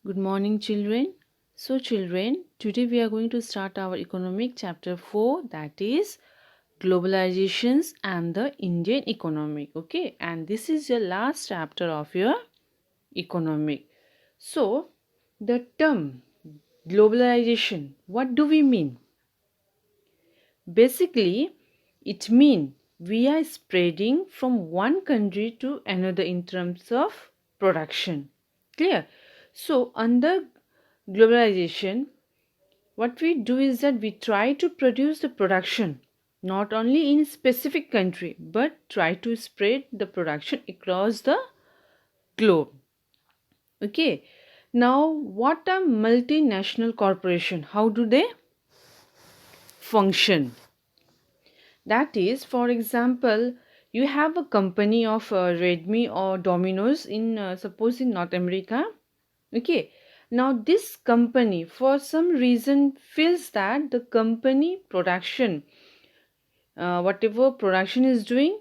Good morning, children. So, children, today we are going to start our economic chapter 4, that is globalizations and the Indian economic. Okay, and this is your last chapter of your economic. So, the term globalization, what do we mean? Basically, it means we are spreading from one country to another in terms of production. Clear? So, under globalization, what we do is that we try to produce the production not only in a specific country but try to spread the production across the globe. Okay. Now, what are multinational corporation? How do they function? That is, for example, you have a company of Redmi or Domino's in suppose in North America. Okay. Now this company for some reason feels that the company production, whatever production is doing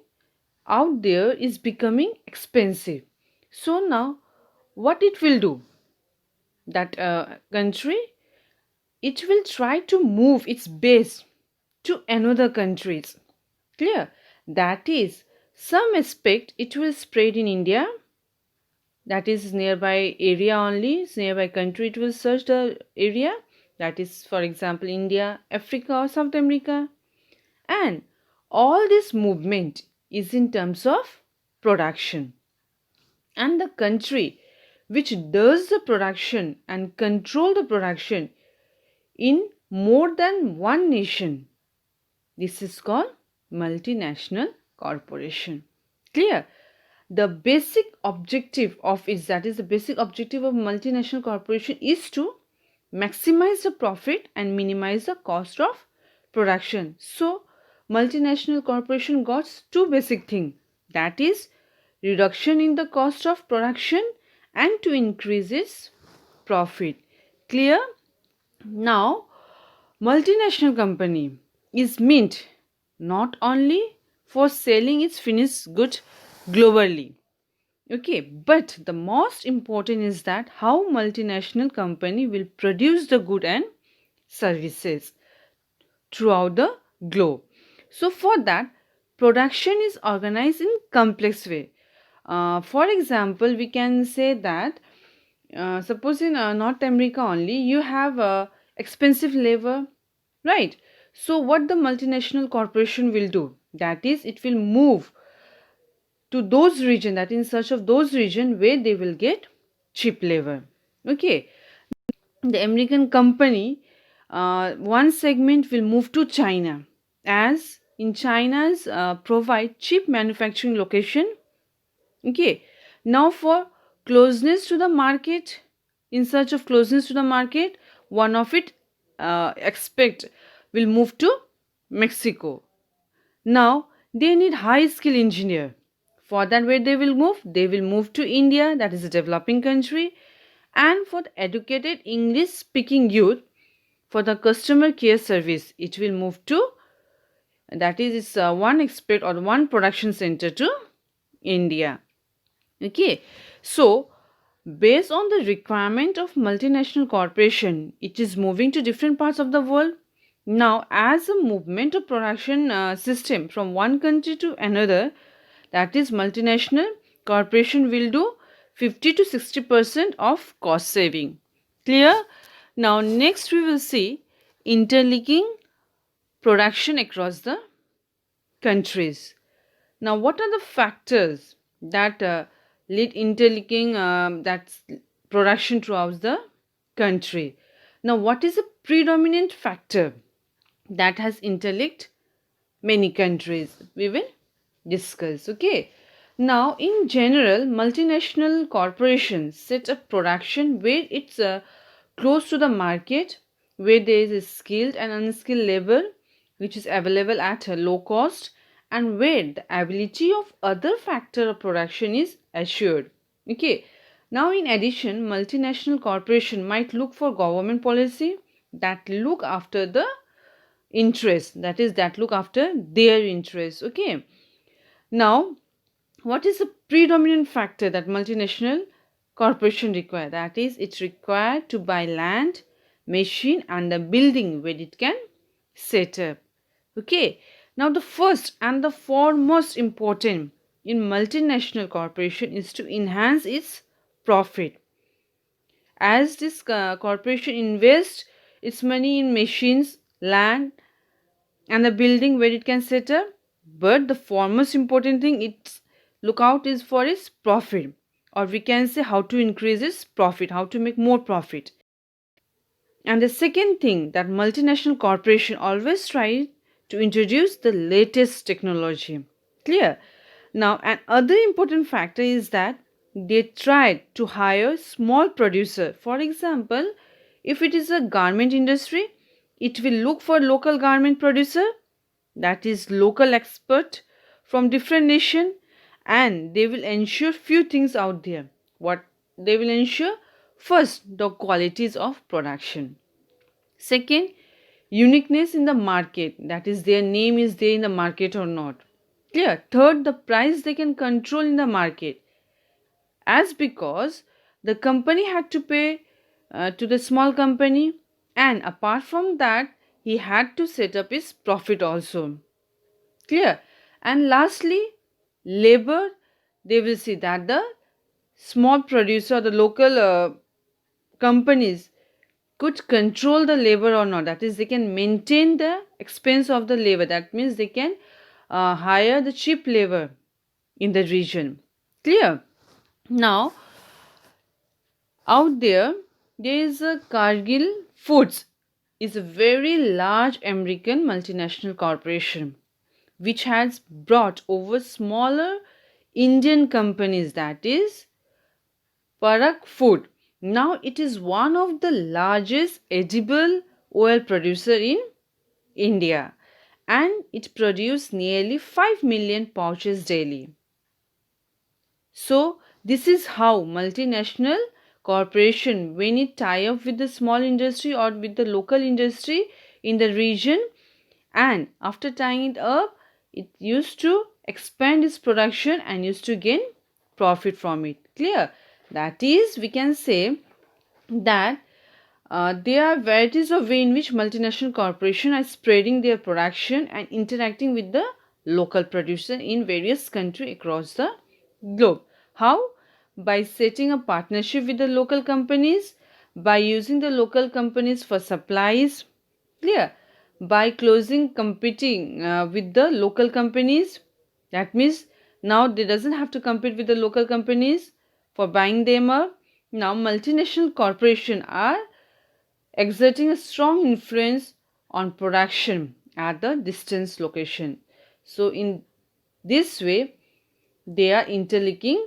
out there is becoming expensive. So now what it will do? That country, it will try to move its base to another countries. Clear? That is, some aspect it will spread in India, that is nearby area only, nearby country it will search the area, that is for example India, Africa or South America. And all this movement is in terms of production. And the country which does the production and control the production in more than one nation, this is called multinational corporation. Clear? The basic objective of it, that is the basic objective of multinational corporation, is to maximize the profit and minimize the cost of production. So multinational corporation got two basic things, that is reduction in the cost of production and to increase its profit. Clear? Now, multinational company is meant not only for selling its finished good globally. Okay, but the most important is that how multinational company will produce the good and services throughout the globe. So for that, production is organized in complex way. For example, we can say that suppose in North America only you have expensive labor, right? So what the multinational corporation will do, that is it will move to those region, that in search of those region where they will get cheap labor. Okay, the American company, one segment will move to China, as in China's provide cheap manufacturing location. Okay, now for closeness to the market, in search of closeness to the market, one of it expect will move to Mexico. Now they need high skill engineer. For that, where they will move? They will move to India, that is a developing country. And for the educated English speaking youth, for the customer care service, it will move to, that is it's one expert or one production center to India. Okay, so based on the requirement of multinational corporation, it is moving to different parts of the world. Now, as a movement of production system from one country to another, that is multinational corporation will do 50 to 60% of cost saving. Clear? Now, next we will see interlinking production across the countries. Now, what are the factors that lead interlinking that's production throughout the country? Now, what is a predominant factor that has interlinked many countries? We will discuss. Okay. Now, in general, multinational corporations set up production where it's close to the market, where there is a skilled and unskilled labor which is available at a low cost, and where the ability of other factor of production is assured. Okay. Now, in addition, multinational corporation might look for government policy that look after the interest, that is that look after their interest. Okay. Now, what is the predominant factor that multinational corporation require? That is, it's required to buy land, machine and the building where it can set up. Okay, now the first and the foremost important in multinational corporation is to enhance its profit. As this corporation invests its money in machines, land and the building where it can set up, but the foremost important thing it's look out is for its profit, or we can say how to increase its profit, how to make more profit. And the second thing, that multinational corporation always try to introduce the latest technology. Clear? Now, another important factor is that they try to hire small producer. For example, if it is a garment industry, it will look for local garment producer, that is local expert from different nation, and they will ensure few things out there. What they will ensure? First, the qualities of production. Second, uniqueness in the market, that is their name is there in the market or not. Clear? Third, the price they can control in the market, as because the company had to pay to the small company, and apart from that he had to set up his profit also. Clear? And lastly, labor, they will see that the small producer, the local companies could control the labor or not. That is, they can maintain the expense of the labor. That means they can hire the cheap labor in the region. Clear? Now, out there is a Cargill Foods, is a very large American multinational corporation which has brought over smaller Indian companies, that is Parak Food. Now it is one of the largest edible oil producer in India, and it produces nearly 5 million pouches daily. So this is how multinational corporation, when it tie up with the small industry or with the local industry in the region, and after tying it up, it used to expand its production and used to gain profit from it. Clear? That is, we can say that there are varieties of way in which multinational corporations are spreading their production and interacting with the local producer in various countries across the globe. How? By setting a partnership with the local companies, by using the local companies for supplies. Clear? By closing competing with the local companies. That means now they doesn't have to compete with the local companies for buying them up. Now multinational corporations are exerting a strong influence on production at the distance location. So in this way, they are interlinking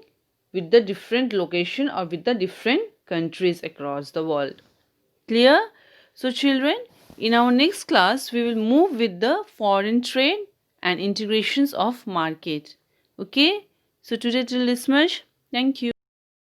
with the different location or with the different countries across the world. Clear? So children, in our next class, we will move with the foreign trade and integrations of market. Okay? So today till this much. Thank you.